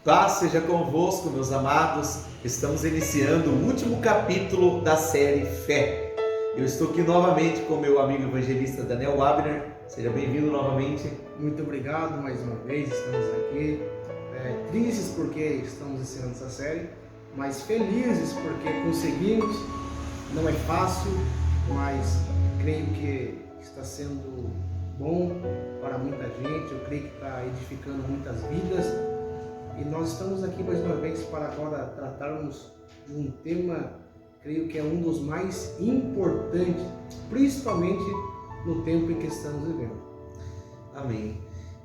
Paz seja convosco, meus amados. Estamos iniciando o último capítulo da série Fé. Eu estou aqui novamente com meu amigo evangelista Daniel Abner. Seja bem-vindo novamente. Muito obrigado mais uma vez, estamos aqui tristes porque estamos ensinando essa série, mas felizes porque conseguimos. Não é fácil, mas creio que está sendo bom para muita gente. Eu creio que está edificando muitas vidas. E nós estamos aqui mais uma vez para agora tratarmos de um tema, creio que é um dos mais importantes, principalmente no tempo em que estamos vivendo. Amém.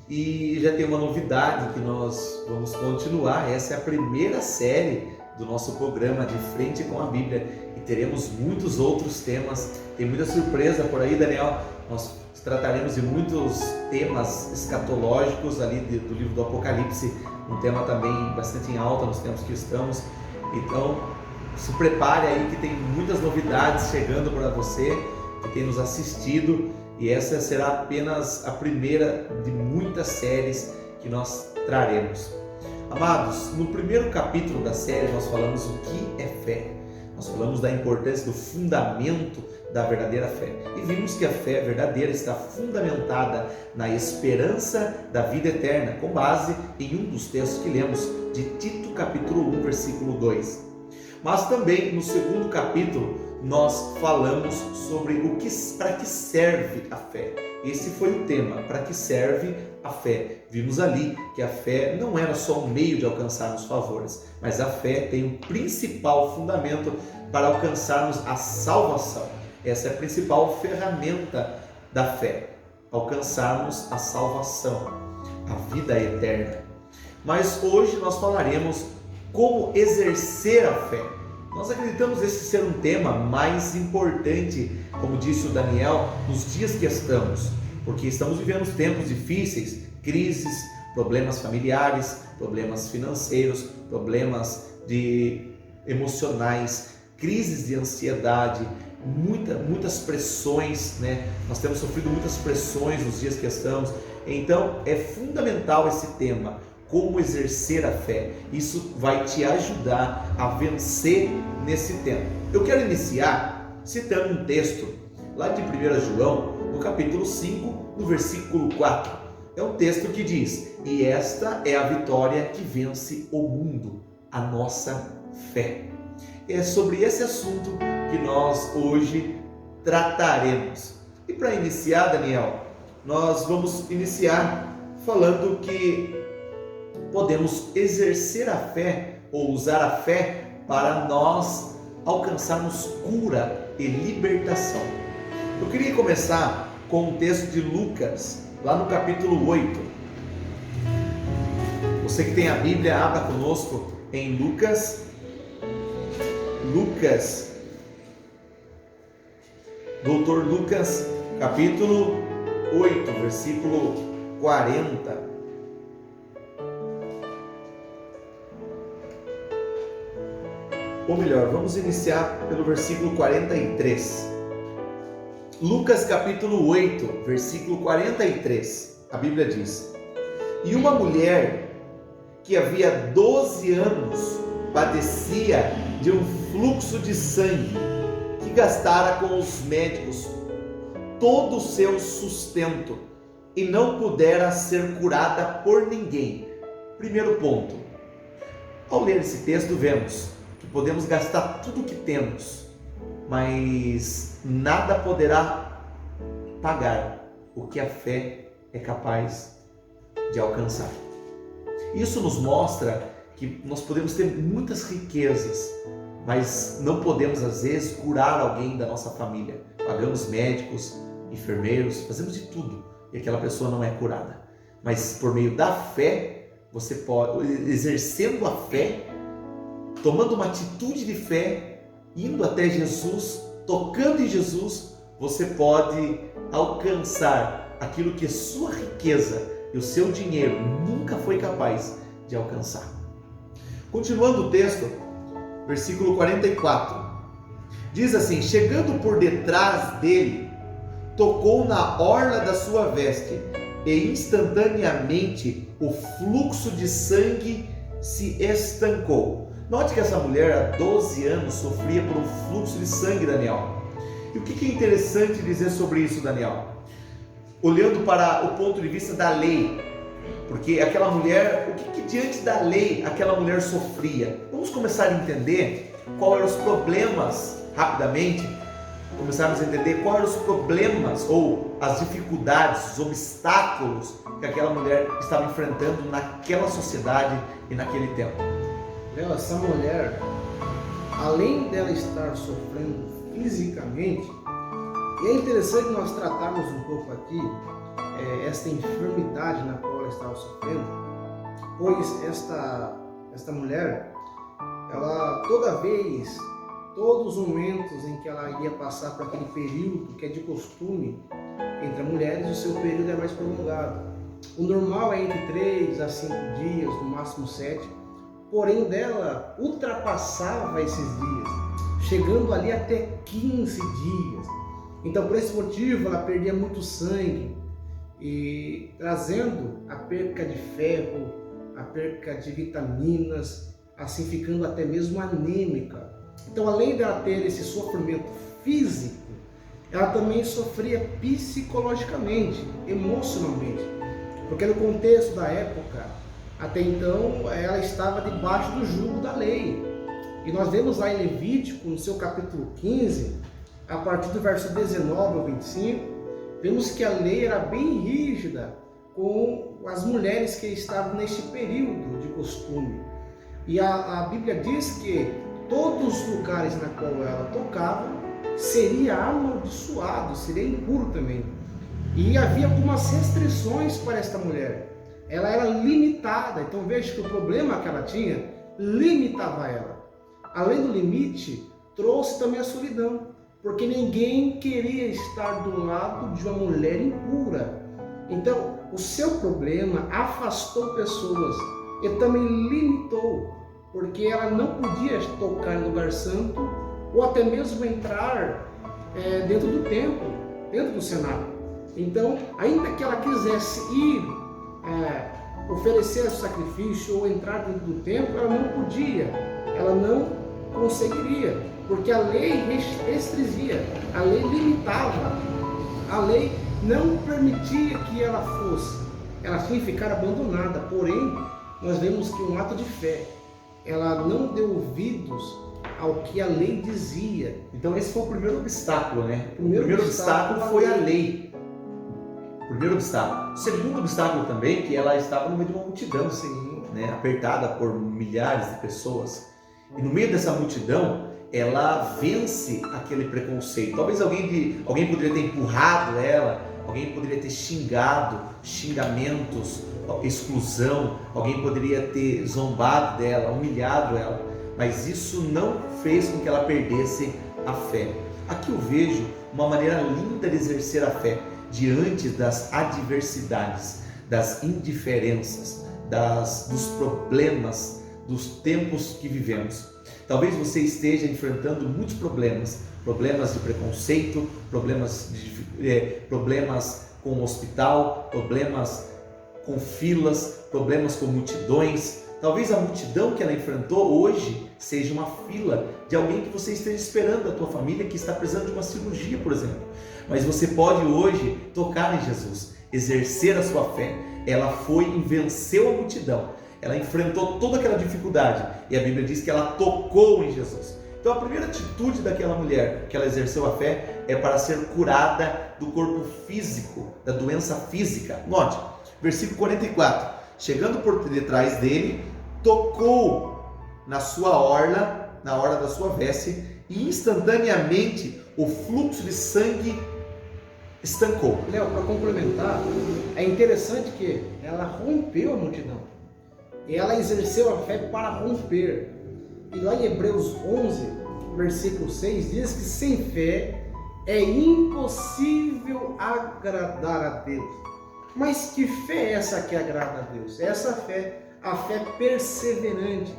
E já tem uma novidade que nós vamos continuar. Essa é a primeira série do nosso programa De Frente com a Bíblia. E teremos muitos outros temas. Tem muita surpresa por aí, Daniel. Nós trataremos de muitos temas escatológicos ali do livro do Apocalipse. Um tema também bastante em alta nos tempos que estamos. Então, se prepare aí que tem muitas novidades chegando para você que tem nos assistido. E essa será apenas a primeira de muitas séries que nós traremos. Amados, no primeiro capítulo da série nós falamos o que é fé. Nós falamos da importância do fundamento da verdadeira fé. E vimos que a fé verdadeira está fundamentada na esperança da vida eterna, com base em um dos textos que lemos, de Tito capítulo 1, versículo 2. Mas também no segundo capítulo nós falamos sobre para que serve a fé. Esse foi o tema, para que serve a fé. Vimos ali que a fé não era só um meio de alcançarmos favores, mas a fé tem um principal fundamento para alcançarmos a salvação. Essa é a principal ferramenta da fé, alcançarmos a salvação, a vida eterna. Mas hoje nós falaremos como exercer a fé. Nós acreditamos esse ser um tema mais importante, como disse o Daniel, nos dias que estamos, porque estamos vivendo tempos difíceis, crises, problemas familiares, problemas financeiros, problemas emocionais, crises de ansiedade, muitas pressões, né? Nós temos sofrido muitas pressões nos dias que estamos. Então é fundamental esse tema, como exercer a fé. Isso vai te ajudar a vencer nesse tempo. Eu quero iniciar citando um texto lá de 1 João, no capítulo 5, no versículo 4. É um texto que diz: e esta é a vitória que vence o mundo, a nossa fé. É sobre esse assunto que nós hoje trataremos. E para iniciar, Daniel, nós vamos iniciar falando que podemos exercer a fé ou usar a fé para nós alcançarmos cura e libertação. Eu queria começar com um texto de Lucas, lá no capítulo 8. Você que tem a Bíblia, abra conosco em Lucas, Doutor Lucas, capítulo 8, versículo 40. Ou melhor, vamos iniciar pelo versículo 43. Lucas capítulo 8, versículo 43. A Bíblia diz: e uma mulher que havia 12 anos padecia de um fluxo de sangue, que gastara com os médicos todo o seu sustento e não pudera ser curada por ninguém. Primeiro ponto. Ao ler esse texto vemos que podemos gastar tudo o que temos, mas nada poderá pagar o que a fé é capaz de alcançar. Isso nos mostra que nós podemos ter muitas riquezas, mas não podemos às vezes curar alguém da nossa família. Pagamos médicos, enfermeiros, fazemos de tudo e aquela pessoa não é curada. Mas por meio da fé, você pode, exercendo a fé, tomando uma atitude de fé, indo até Jesus, tocando em Jesus, você pode alcançar aquilo que sua riqueza e o seu dinheiro nunca foi capaz de alcançar. Continuando o texto, versículo 44, diz assim: chegando por detrás dele, tocou na orla da sua veste, e instantaneamente o fluxo de sangue se estancou. Note que essa mulher há 12 anos sofria por um fluxo de sangue, Daniel. E o que é interessante dizer sobre isso, Daniel? Olhando para o ponto de vista da lei, porque aquela mulher, o que diante da lei aquela mulher sofria? Vamos começar a entender quais eram os problemas, rapidamente, começarmos a entender quais eram os problemas ou as dificuldades, os obstáculos que aquela mulher estava enfrentando naquela sociedade e naquele tempo. Léo, essa mulher, além dela estar sofrendo fisicamente, e é interessante nós tratarmos um pouco aqui esta enfermidade na qual ela estava sofrendo, pois esta mulher, ela todos os momentos em que ela ia passar por aquele período que é de costume entre as mulheres, o seu período é mais prolongado. O normal é entre 3 a 5 dias, no máximo 7, porém dela ultrapassava esses dias, chegando ali até 15 dias. Então, por esse motivo, ela perdia muito sangue e trazendo a perca de ferro, a perca de vitaminas, assim ficando até mesmo anêmica. Então, além dela ter esse sofrimento físico, ela também sofria psicologicamente, emocionalmente, porque no contexto da época, até então, ela estava debaixo do jugo da lei. E nós vemos lá em Levítico, no seu capítulo 15, a partir do verso 19 ao 25, vemos que a lei era bem rígida com as mulheres que estavam neste período de costume. E a Bíblia diz que todos os lugares na qual ela tocava seria amaldiçoado, seria impuro também. E havia algumas restrições para esta mulher. Ela era limitada, então veja que o problema que ela tinha limitava ela. Além do limite, trouxe também a solidão, porque ninguém queria estar do lado de uma mulher impura. Então, o seu problema afastou pessoas e também limitou, porque ela não podia tocar no lugar santo ou até mesmo entrar dentro do templo, dentro do cenáculo. Então, ainda que ela quisesse ir oferecer sacrifício ou entrar dentro do templo, ela não podia, ela não conseguiria, porque a lei restringia, a lei limitava, a lei não permitia que ela fosse, ela tinha que ficar abandonada. Porém, nós vemos que um ato de fé, ela não deu ouvidos ao que a lei dizia. Então esse foi o primeiro obstáculo, né? O primeiro obstáculo foi a lei. O primeiro obstáculo. O segundo obstáculo também, que ela estava no meio de uma multidão, né? Apertada por milhares de pessoas. E no meio dessa multidão, ela vence aquele preconceito. Talvez alguém poderia ter empurrado ela, alguém poderia ter xingamentos, exclusão, alguém poderia ter zombado dela, humilhado ela, mas isso não fez com que ela perdesse a fé. Aqui eu vejo uma maneira linda de exercer a fé diante das adversidades, das indiferenças, dos problemas, dos tempos que vivemos. Talvez você esteja enfrentando muitos problemas de preconceito, problemas com o hospital, problemas com filas, problemas com multidões. Talvez a multidão que ela enfrentou hoje seja uma fila de alguém que você esteja esperando, a tua família que está precisando de uma cirurgia, por exemplo. Mas você pode hoje tocar em Jesus, exercer a sua fé. Ela foi e venceu a multidão. Ela enfrentou toda aquela dificuldade e a Bíblia diz que ela tocou em Jesus. Então a primeira atitude daquela mulher que ela exerceu a fé é para ser curada do corpo físico, da doença física. Note, versículo 44. Chegando por detrás dele, tocou na sua orla, na orla da sua veste, e instantaneamente o fluxo de sangue estancou. Léo, para complementar, é interessante que ela rompeu a multidão. E ela exerceu a fé para romper. E lá em Hebreus 11, versículo 6, diz que sem fé é impossível agradar a Deus. Mas que fé é essa que agrada a Deus? Essa fé, a fé perseverante,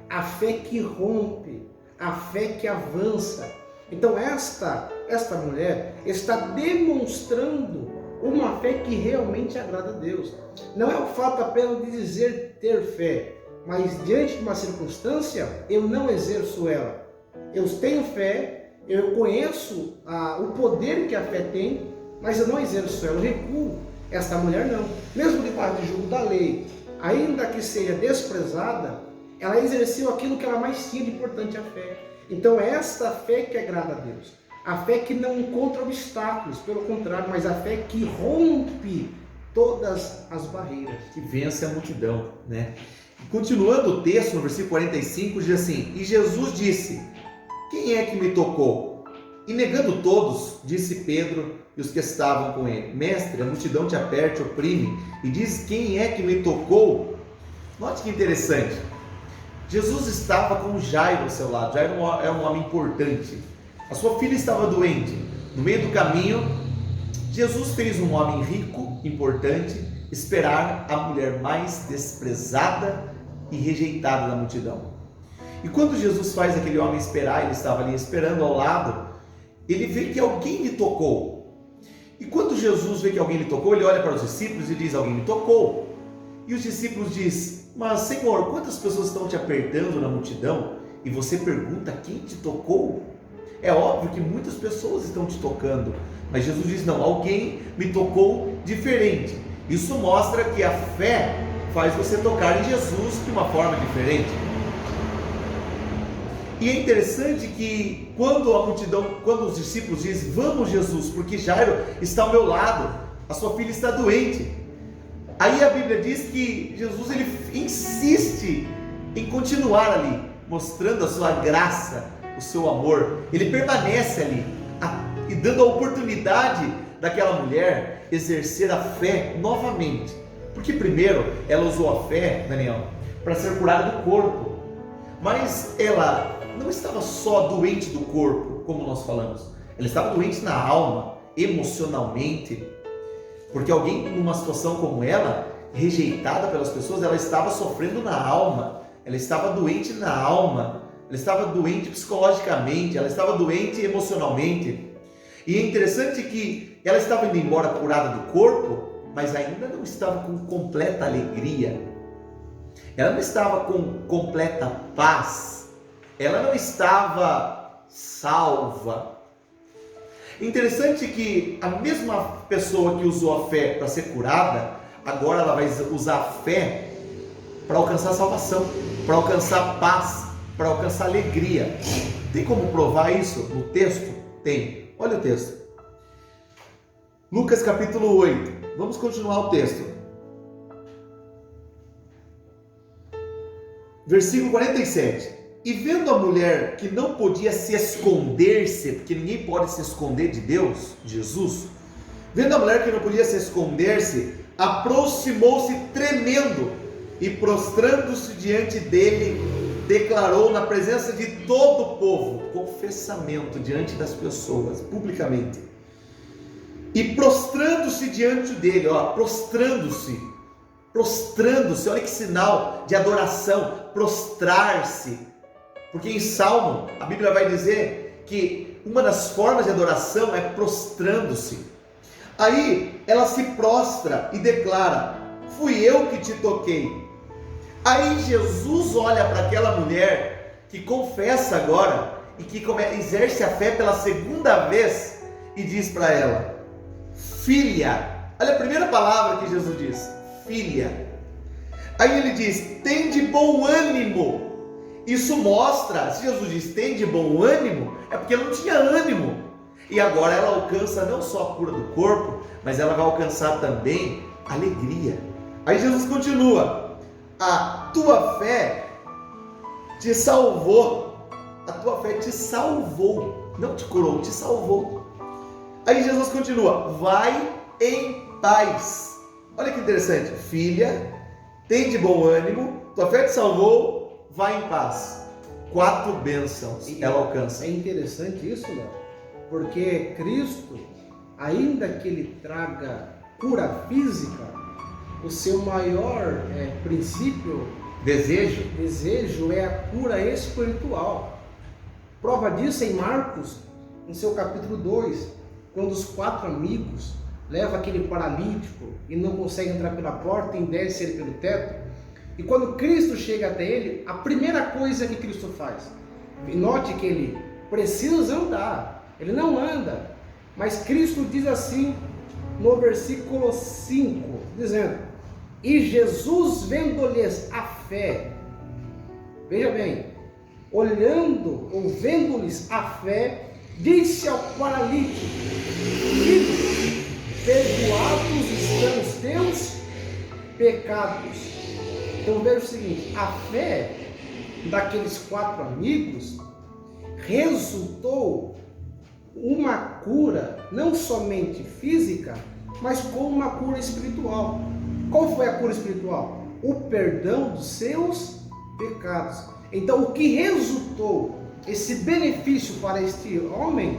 a fé que rompe, a fé que avança. Então esta mulher está demonstrando uma fé que realmente agrada a Deus. Não é o fato apenas de dizer ter fé, mas diante de uma circunstância, eu não exerço ela. Eu tenho fé, eu conheço o poder que a fé tem, mas eu não exerço ela, eu recuo. Esta mulher não. Mesmo debaixo de julgo da lei, ainda que seja desprezada, ela exerceu aquilo que ela mais tinha de importante, a fé. Então é esta fé que agrada a Deus. A fé que não encontra obstáculos, pelo contrário, mas a fé que rompe todas as barreiras. Que vence a multidão, né? Continuando o texto, no versículo 45, diz assim: E Jesus disse: Quem é que me tocou? E negando todos, disse Pedro e os que estavam com ele: Mestre, a multidão te aperta, te oprime, e diz: Quem é que me tocou? Note que interessante. Jesus estava com Jairo ao seu lado. Jairo é um homem importante. A sua filha estava doente. No meio do caminho, Jesus fez um homem rico, importante, esperar a mulher mais desprezada e rejeitada da multidão. E quando Jesus faz aquele homem esperar, ele estava ali esperando ao lado, ele vê que alguém lhe tocou. E quando Jesus vê que alguém lhe tocou, ele olha para os discípulos e diz: Alguém me tocou. E os discípulos dizem: Mas Senhor, quantas pessoas estão te apertando na multidão? E você pergunta: Quem te tocou? É óbvio que muitas pessoas estão te tocando, mas Jesus diz: Não, alguém me tocou diferente. Isso mostra que a fé faz você tocar em Jesus de uma forma diferente. E é interessante que quando a multidão, quando os discípulos dizem: Vamos, Jesus, porque Jairo está ao meu lado, a sua filha está doente. Aí a Bíblia diz que Jesus ele insiste em continuar ali, mostrando a sua graça, o seu amor. Ele permanece ali e dando a oportunidade daquela mulher exercer a fé novamente. Porque primeiro ela usou a fé, Daniel, para ser curada do corpo, mas ela não estava só doente do corpo, como nós falamos, ela estava doente na alma, emocionalmente, porque alguém numa situação como ela, rejeitada pelas pessoas, ela estava sofrendo na alma, ela estava doente na alma, ela estava doente psicologicamente, ela estava doente emocionalmente. E é interessante que ela estava indo embora curada do corpo, mas ainda não estava com completa alegria, ela não estava com completa paz, ela não estava salva. Interessante que a mesma pessoa que usou a fé para ser curada, agora ela vai usar a fé para alcançar salvação, para alcançar paz, para alcançar alegria. Tem como provar isso no texto? Tem. Olha o texto. Lucas capítulo 8. Vamos continuar o texto. Versículo 47. E vendo a mulher que não podia se esconder-se, porque ninguém pode se esconder de Deus, Jesus, vendo a mulher que não podia se esconder-se, aproximou-se tremendo e prostrando-se diante dele, declarou na presença de todo o povo, confessamento diante das pessoas, publicamente, e prostrando-se diante dele, prostrando-se, olha que sinal de adoração, prostrar-se. Porque em Salmo, a Bíblia vai dizer que uma das formas de adoração é prostrando-se. Aí ela se prostra e declara: Fui eu que te toquei. Aí Jesus olha para aquela mulher que confessa agora e que exerce a fé pela segunda vez e diz para ela: Filha. Olha a primeira palavra que Jesus diz: filha. Aí ele diz: tem de bom ânimo. Isso mostra, se Jesus diz tem de bom ânimo, é porque ela não tinha ânimo. E agora ela alcança não só a cura do corpo, mas ela vai alcançar também alegria. Aí Jesus continua: a tua fé te salvou. A tua fé te salvou. Não te curou, te salvou. Aí Jesus continua: vai em paz. Olha que interessante. Filha, tem de bom ânimo, tua fé te salvou, vai em paz. 4 bênçãos ela alcança. É interessante isso, Léo, porque Cristo, ainda que ele traga cura física, o seu maior princípio, desejo é a cura espiritual. Prova disso em Marcos, no seu capítulo 2, quando os 4 amigos levam aquele paralítico e não conseguem entrar pela porta e descem ele pelo teto. E quando Cristo chega até ele, a primeira coisa que Cristo faz, e note que ele precisa andar, ele não anda, mas Cristo diz assim no versículo 5, dizendo: e Jesus vendo-lhes a fé, veja bem, olhando ou vendo-lhes a fé, disse ao paralítico: filho, perdoados estão os teus pecados. Então veja o seguinte, a fé daqueles 4 amigos resultou uma cura, não somente física, mas com uma cura espiritual. Qual foi a cura espiritual? O perdão dos seus pecados. Então o que resultou esse benefício para este homem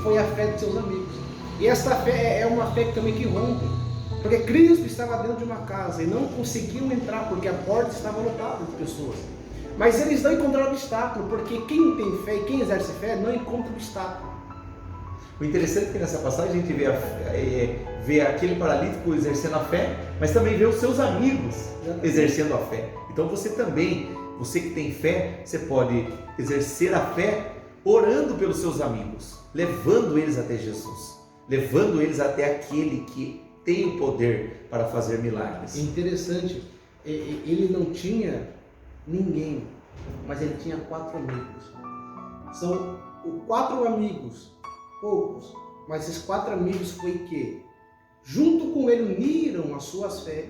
foi a fé de seus amigos. E esta fé é uma fé também que rompe, porque Cristo estava dentro de uma casa e não conseguiam entrar porque a porta estava lotada de pessoas. Mas eles não encontraram obstáculo, porque quem tem fé e quem exerce fé não encontra obstáculo. O interessante é que nessa passagem a gente vê aquele paralítico exercendo a fé, mas também vê os seus amigos exercendo a fé. Então você também, você que tem fé, você pode exercer a fé orando pelos seus amigos, levando eles até Jesus, levando eles até aquele que tem o poder para fazer milagres. Interessante, ele não tinha ninguém, mas ele tinha 4 amigos. São 4 amigos, poucos, mas esses 4 amigos foi que, junto com ele, uniram as suas fé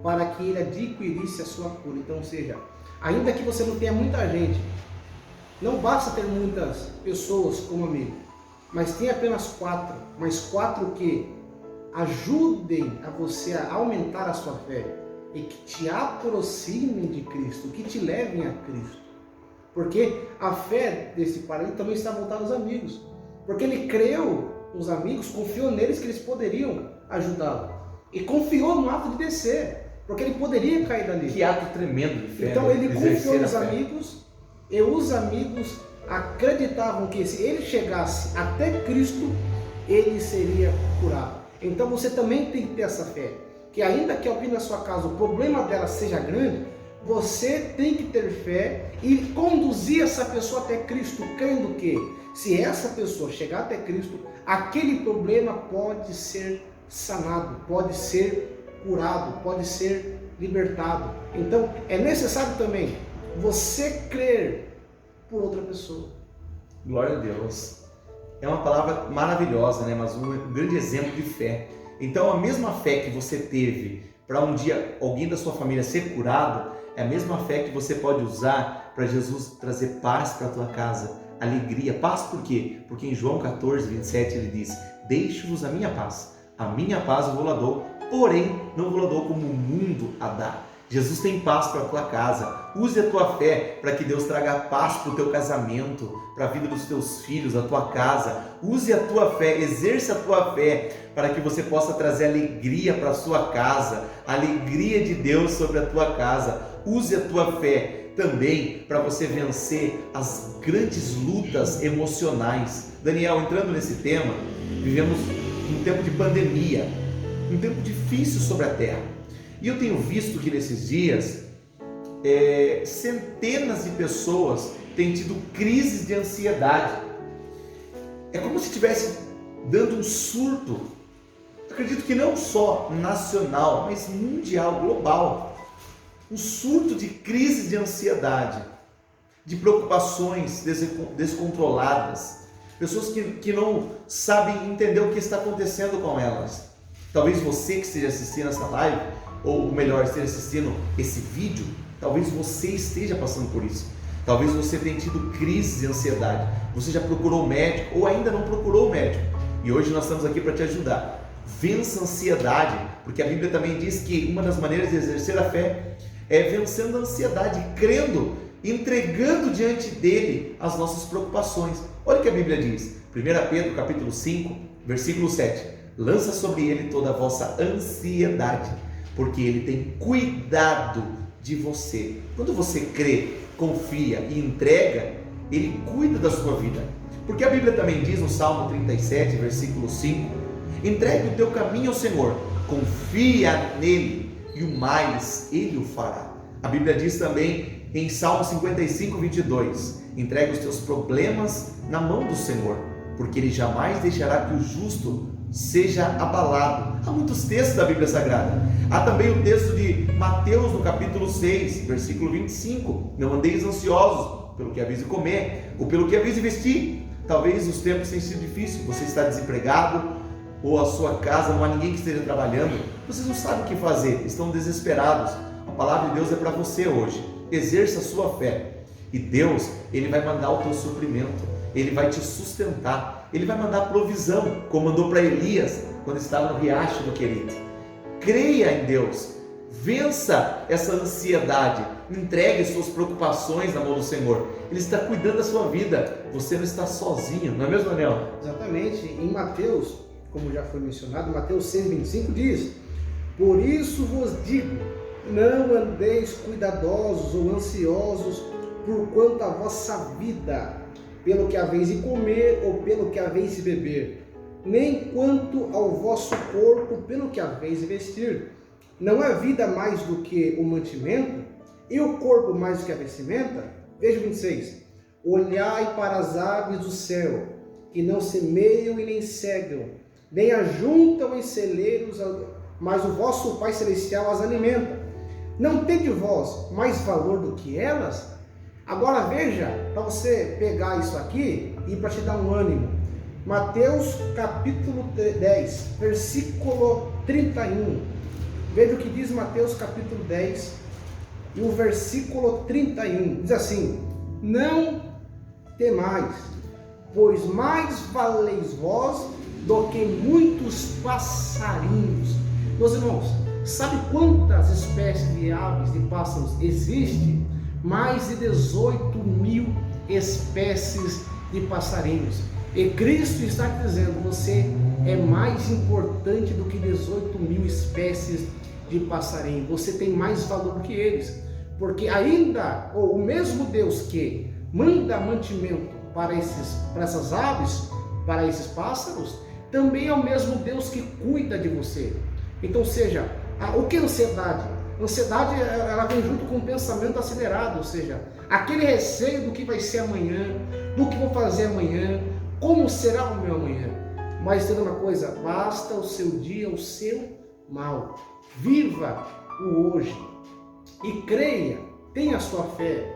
para que ele adquirisse a sua cura. Então, ou seja, ainda que você não tenha muita gente, não basta ter muitas pessoas como amigo, mas tenha apenas 4, mas 4 que ajudem a você a aumentar a sua fé e que te aproximem de Cristo, que te levem a Cristo. Porque a fé desse paralítico também está voltada aos amigos, porque ele creu nos amigos, confiou neles que eles poderiam ajudá-lo e confiou no ato de descer, porque ele poderia cair dali. Que ato tremendo de fé. Então ele confiou nos fé. amigos, e os amigos acreditavam que se ele chegasse até Cristo, ele seria curado. Então você também tem que ter essa fé, que ainda que alguém na sua casa, o problema dela seja grande, você tem que ter fé e conduzir essa pessoa até Cristo, crendo que se essa pessoa chegar até Cristo, aquele problema pode ser sanado, pode ser curado, pode ser libertado. Então é necessário também você crer por outra pessoa. Glória a Deus. É uma palavra maravilhosa, né? Mas um grande exemplo de fé. Então a mesma fé que você teve para um dia alguém da sua família ser curado, é a mesma fé que você pode usar para Jesus trazer paz para a tua casa, alegria. Paz por quê? Porque em João 14, 27 ele diz: deixo-vos a minha paz eu vou lá dou, porém não vou lá dou como o mundo a dá. Jesus tem paz para a tua casa. Use a tua fé para que Deus traga paz para o teu casamento, para a vida dos teus filhos, a tua casa. Use a tua fé, exerça a tua fé para que você possa trazer alegria para a sua casa, a alegria de Deus sobre a tua casa. Use a tua fé também para você vencer as grandes lutas emocionais. Daniel, entrando nesse tema, vivemos um tempo de pandemia, um tempo difícil sobre a terra. E eu tenho visto que nesses dias, centenas de pessoas têm tido crises de ansiedade. É como se estivesse dando um surto, acredito que não só nacional, mas mundial, global. Um surto de crises de ansiedade, de preocupações descontroladas. Pessoas que não sabem entender o que está acontecendo com elas. Talvez você que esteja assistindo essa live, ou melhor, esteja assistindo esse vídeo, talvez você esteja passando por isso. Talvez você tenha tido crise de ansiedade. Você já procurou o médico ou ainda não procurou o médico. E hoje nós estamos aqui para te ajudar. Vença a ansiedade, porque a Bíblia também diz que uma das maneiras de exercer a fé é vencendo a ansiedade, crendo, entregando diante dele as nossas preocupações. Olha o que a Bíblia diz. 1 Pedro capítulo 5, versículo 7. Lança sobre ele toda a vossa ansiedade, porque ele tem cuidado de você. Quando você crê, confia e entrega, ele cuida da sua vida. Porque a Bíblia também diz no Salmo 37, versículo 5: entregue o teu caminho ao Senhor, confia nele e o mais Ele o fará. A Bíblia diz também em Salmo 55, 22, entrega os teus problemas na mão do Senhor, porque Ele jamais deixará que o justo seja abalado. Há muitos textos da Bíblia Sagrada. Há também o texto de Mateus, no capítulo 6, versículo 25, não andeis ansiosos pelo que haveis de comer, ou pelo que haveis de vestir. Talvez os tempos tenham sido difíceis, você está desempregado, ou a sua casa não há ninguém que esteja trabalhando, vocês não sabem o que fazer, estão desesperados. A palavra de Deus é para você hoje. Exerça a sua fé, e Deus, Ele vai mandar o teu suprimento, Ele vai te sustentar, Ele vai mandar provisão, como mandou para Elias quando estava no riacho do Querite. Creia em Deus, vença essa ansiedade, entregue suas preocupações na mão do Senhor. Ele está cuidando da sua vida, você não está sozinho, não é mesmo, Daniel? Exatamente. Em Mateus, como já foi mencionado, Mateus 6,25 diz: por isso vos digo, não andeis cuidadosos ou ansiosos por quanto à vossa vida, pelo que haveis de comer ou pelo que haveis de beber, nem quanto ao vosso corpo, pelo que haveis de vestir. Não é vida mais do que o mantimento, e o corpo mais do que a vestimenta? Veja 26. Olhai para as aves do céu, que não semeiam e nem cegam, nem ajuntam em celeiros, mas o vosso Pai Celestial as alimenta. Não tende vós mais valor do que elas? Agora veja, para você pegar isso aqui e para te dar um ânimo. Mateus capítulo 10, versículo 31. Veja o que diz Mateus capítulo 10 e o versículo 31. Diz assim: não temais, pois mais valeis vós do que muitos passarinhos. Meus irmãos, sabe quantas espécies de aves, de pássaros existem? Mais de 18.000 espécies de passarinhos. E Cristo está dizendo: você é mais importante do que 18.000 espécies de passarinho. Você tem mais valor que eles. Porque ainda, ou o mesmo Deus que manda mantimento para essas aves, para esses pássaros, também é o mesmo Deus que cuida de você. Então, seja, o que é ansiedade? Ansiedade, ela vem junto com um pensamento acelerado, ou seja, aquele receio do que vai ser amanhã, do que vou fazer amanhã, como será o meu amanhã. Mas tem uma coisa: basta o seu dia, o seu mal. Viva o hoje e creia, tenha a sua fé,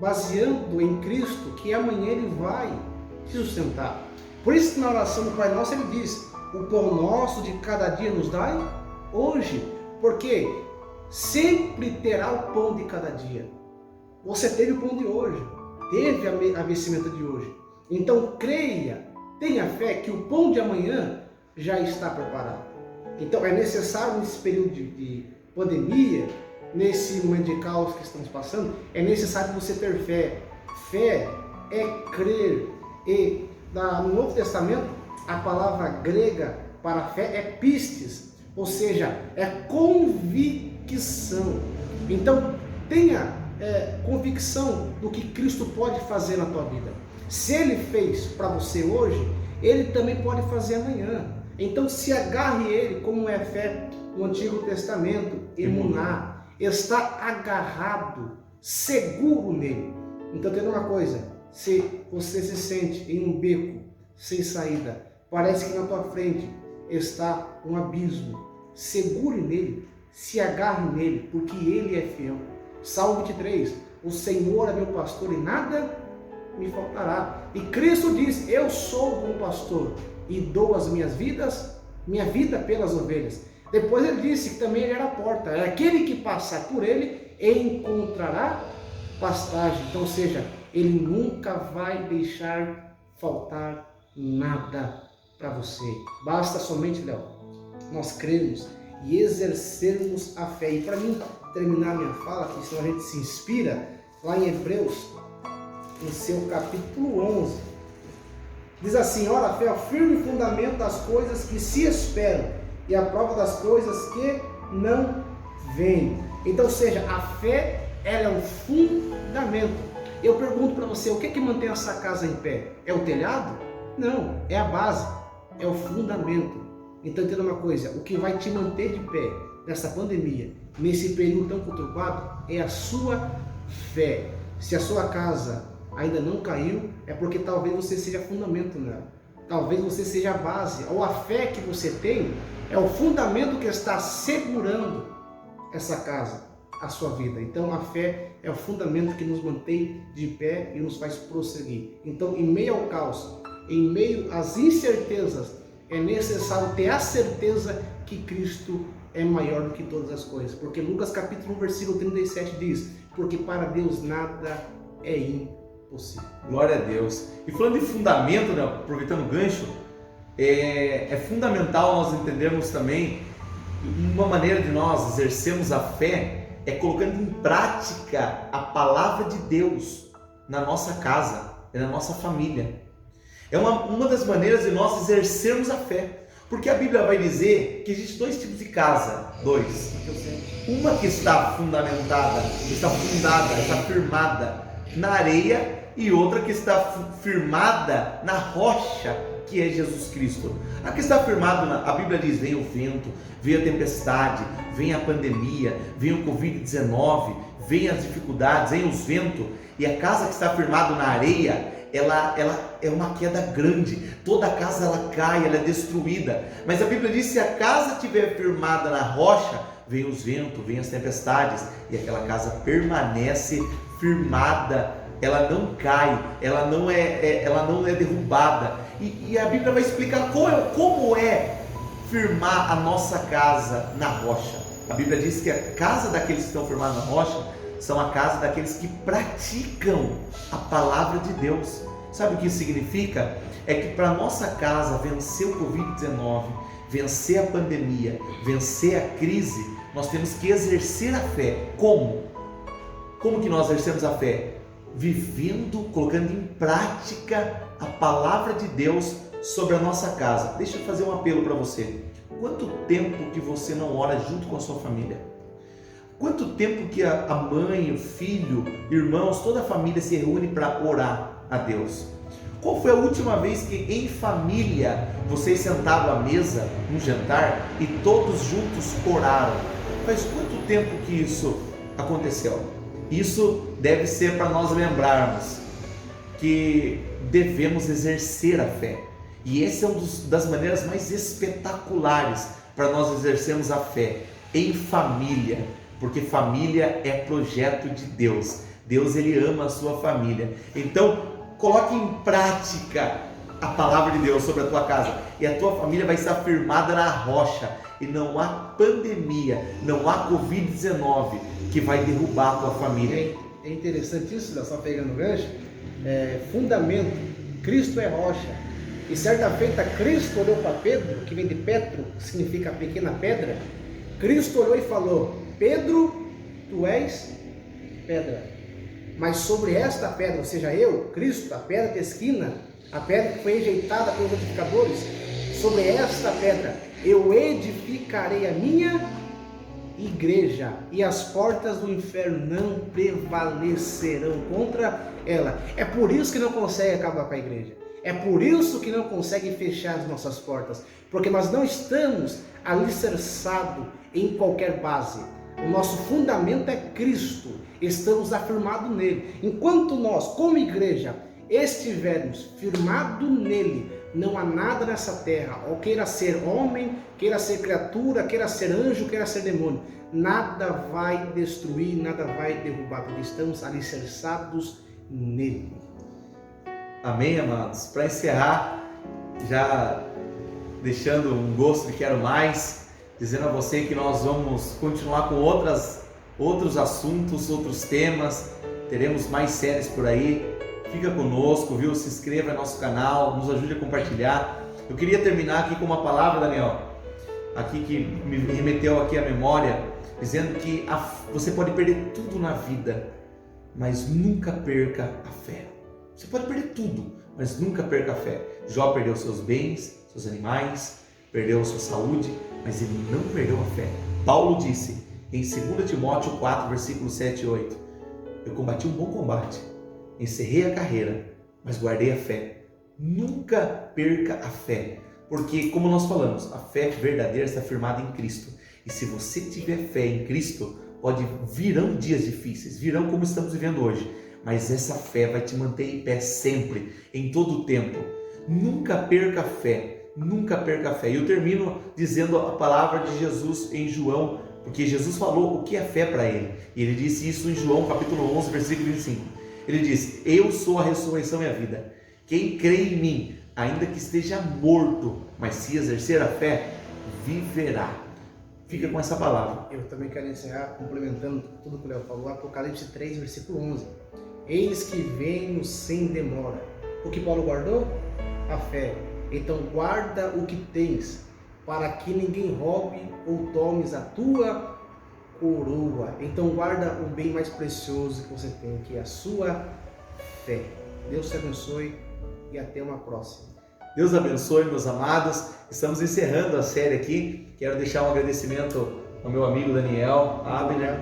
baseando em Cristo, que amanhã Ele vai te sustentar. Por isso que na oração do Pai Nosso Ele diz: o pão nosso de cada dia nos dai hoje, porque sempre terá o pão de cada dia. Você teve o pão de hoje, teve a vestimenta de hoje. Então creia, tenha fé que o pão de amanhã já está preparado. Então é necessário, nesse período de pandemia, nesse momento de caos que estamos passando, é necessário você ter fé. Fé é crer. E no Novo Testamento, a palavra grega para fé é pistes, ou seja, é convicção. Então tenha convicção do que Cristo pode fazer na tua vida. Se Ele fez para você hoje, Ele também pode fazer amanhã. Então se agarre Ele, como é a fé no Antigo Testamento, emuná, está agarrado, seguro nele. Então tem uma coisa: se você se sente em um beco sem saída, parece que na tua frente está um abismo, segure nele, se agarre nele, porque Ele é fiel. Salmo 23, o Senhor é meu pastor e nada me faltará. E Cristo diz: eu sou o bom pastor e dou minha vida pelas ovelhas. Depois Ele disse que também Ele era a porta. É aquele que passar por Ele encontrará pastagem. Então, ou seja, Ele nunca vai deixar faltar nada para você. Basta somente, Léo, nós cremos e exercermos a fé. E para mim terminar minha fala, que senão a gente se inspira, lá em Hebreus, no seu capítulo 11, diz assim: ora, a fé é o firme fundamento das coisas que se esperam e a prova das coisas que não veem. Então, ou seja, a fé, ela é um fundamento. Eu pergunto para você: o que mantém essa casa em pé? É o telhado? Não, é a base, é o fundamento. Então entenda uma coisa: o que vai te manter de pé nessa pandemia, nesse período tão conturbado, é a sua fé. Se a sua casa ainda não caiu, é porque talvez você seja fundamento nela. Talvez você seja a base, ou a fé que você tem é o fundamento que está segurando essa casa, a sua vida. Então a fé é o fundamento que nos mantém de pé e nos faz prosseguir. Então, em meio ao caos, em meio às incertezas, é necessário ter a certeza que Cristo é maior do que todas as coisas. Porque Lucas capítulo 1, versículo 37 diz: porque para Deus nada é impossível. Glória a Deus. E falando de fundamento, né, aproveitando o gancho, é fundamental nós entendermos também uma maneira de nós exercermos a fé é colocando em prática a palavra de Deus na nossa casa e na nossa família. É uma das maneiras de nós exercermos a fé. Porque a Bíblia vai dizer que existe dois tipos de casa. Dois. Uma que está fundamentada, está fundada, está firmada na areia, e outra que está firmada na rocha, que é Jesus Cristo. A que está firmada, a Bíblia diz: vem o vento, vem a tempestade, vem a pandemia, vem o Covid-19, vem as dificuldades, vem os ventos. E a casa que está firmada na areia, ela é uma queda grande, toda a casa ela cai, ela é destruída. Mas a Bíblia diz: se a casa estiver firmada na rocha, vem os ventos, vem as tempestades, e aquela casa permanece firmada, ela não cai, ela não é derrubada. E a Bíblia vai explicar como é firmar a nossa casa na rocha. A Bíblia diz que a casa daqueles que estão firmados na rocha são a casa daqueles que praticam a palavra de Deus. Sabe o que isso significa? É que para a nossa casa vencer o Covid-19, vencer a pandemia, vencer a crise, nós temos que exercer a fé. Como? Como que nós exercemos a fé? Vivendo, colocando em prática a palavra de Deus sobre a nossa casa. Deixa eu fazer um apelo para você. Quanto tempo que você não ora junto com a sua família? Quanto tempo que a mãe, o filho, irmãos, toda a família se reúne para orar a Deus? Qual foi a última vez que em família vocês sentaram à mesa, num jantar, e todos juntos oraram? Faz quanto tempo que isso aconteceu? Isso deve ser para nós lembrarmos que devemos exercer a fé. E essa é uma das maneiras mais espetaculares para nós exercermos a fé, em família. Porque família é projeto de Deus. Deus, ele ama a sua família. Então, coloque em prática a palavra de Deus sobre a tua casa, e a tua família vai estar firmada na rocha, e não há pandemia, não há Covid-19 que vai derrubar a tua família. É interessante isso, só pegando o gancho. Fundamento, Cristo é rocha. E certa feita Cristo olhou para Pedro, que vem de Petro, que significa pequena pedra. Cristo olhou e falou: Pedro, tu és pedra, mas sobre esta pedra, ou seja, eu, Cristo, a pedra de esquina, a pedra que foi rejeitada pelos edificadores, sobre esta pedra eu edificarei a minha igreja, e as portas do inferno não prevalecerão contra ela. É por isso que não consegue acabar com a igreja. É por isso que não consegue fechar as nossas portas, porque nós não estamos alicerçados em qualquer base. O nosso fundamento é Cristo, estamos afirmados nele. Enquanto nós, como igreja, estivermos firmados nele, não há nada nessa terra, ou queira ser homem, queira ser criatura, queira ser anjo, queira ser demônio, nada vai destruir, nada vai derrubar, porque estamos alicerçados nele. Amém, amados? Para encerrar, já deixando um gosto de quero mais, dizendo a você que nós vamos continuar com outros assuntos, outros temas, teremos mais séries por aí. Fica conosco, viu? Se inscreva no nosso canal, nos ajude a compartilhar. Eu queria terminar aqui com uma palavra, Daniel, aqui que me remeteu aqui à memória, dizendo que você pode perder tudo na vida, mas nunca perca a fé. Você pode perder tudo, mas nunca perca a fé. Jó perdeu seus bens, seus animais, perdeu a sua saúde, mas ele não perdeu a fé. Paulo disse em 2 Timóteo 4, versículos 7 e 8: eu combati um bom combate, encerrei a carreira, mas guardei a fé. Nunca perca a fé, porque, como nós falamos, a fé verdadeira está firmada em Cristo. E se você tiver fé em Cristo, virão dias difíceis, virão como estamos vivendo hoje, mas essa fé vai te manter em pé sempre, em todo o tempo. Nunca perca a fé, nunca perca a fé. E eu termino dizendo a palavra de Jesus em João, porque Jesus falou o que é fé para ele. E ele disse isso em João capítulo 11, versículo 25. Ele disse: eu sou a ressurreição e a vida. Quem crê em mim, ainda que esteja morto, mas se exercer a fé, viverá. Fica com essa palavra. Eu também quero encerrar complementando tudo que o Léo falou. Apocalipse 3, versículo 11. Eis que venho sem demora. O que Paulo guardou? A fé. Então guarda o que tens, para que ninguém roube ou tomes a tua coroa. Então guarda o bem mais precioso que você tem, que é a sua fé. Deus te abençoe e até uma próxima. Deus abençoe, meus amados. Estamos encerrando a série aqui. Quero deixar um agradecimento ao meu amigo Daniel Abner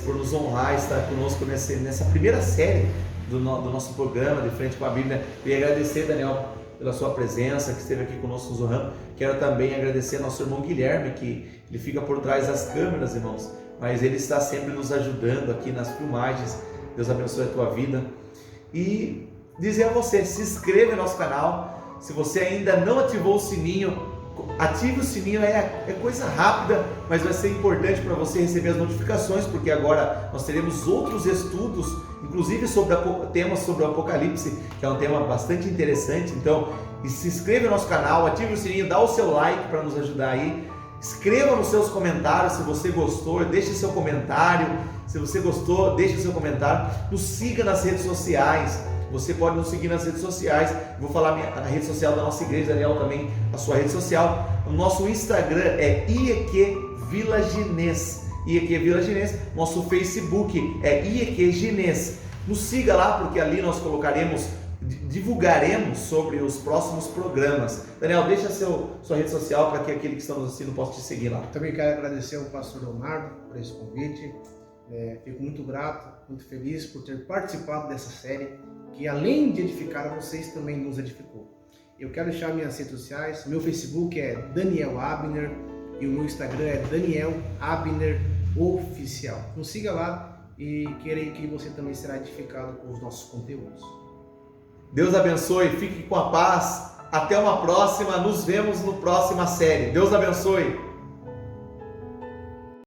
por nos honrar, estar conosco nessa primeira série do nosso programa de Frente com a Bíblia. Queria agradecer, Daniel, pela sua presença, que esteve aqui conosco nos honrando. Quero também agradecer ao nosso irmão Guilherme, que ele fica por trás das câmeras, irmãos, mas ele está sempre nos ajudando aqui nas filmagens. Deus abençoe a tua vida. E dizer a você, se inscreva no nosso canal. Se você ainda não ativou o sininho, ative o sininho. É coisa rápida, mas vai ser importante para você receber as notificações, porque agora nós teremos outros estudos, inclusive sobre temas sobre o Apocalipse, que é um tema bastante interessante. Então, se inscreva no nosso canal, ative o sininho, dá o seu like para nos ajudar aí. Escreva nos seus comentários se você gostou, deixe seu comentário. Se você gostou, deixe seu comentário. Nos siga nas redes sociais. Você pode nos seguir nas redes sociais. Vou falar a rede social da nossa igreja, Daniel, também a sua rede social. O nosso Instagram é IEQ Vila Ginês. IEQ Vila Ginês. Nosso Facebook é IEQ Ginês. Nos siga lá, porque ali nós divulgaremos sobre os próximos programas. Daniel, deixa sua rede social para que aquele que está nos assistindo possa te seguir lá. Também quero agradecer ao pastor Leonardo por esse convite. Fico muito grato, muito feliz por ter participado dessa série, que além de edificar a vocês, também nos edificou. Eu quero deixar minhas redes sociais. Meu Facebook é Daniel Abner e o meu Instagram é Daniel Abner Oficial. Nos siga lá e creio que você também será edificado com os nossos conteúdos. Deus abençoe, fique com a paz. Até uma próxima, nos vemos na próxima série. Deus abençoe.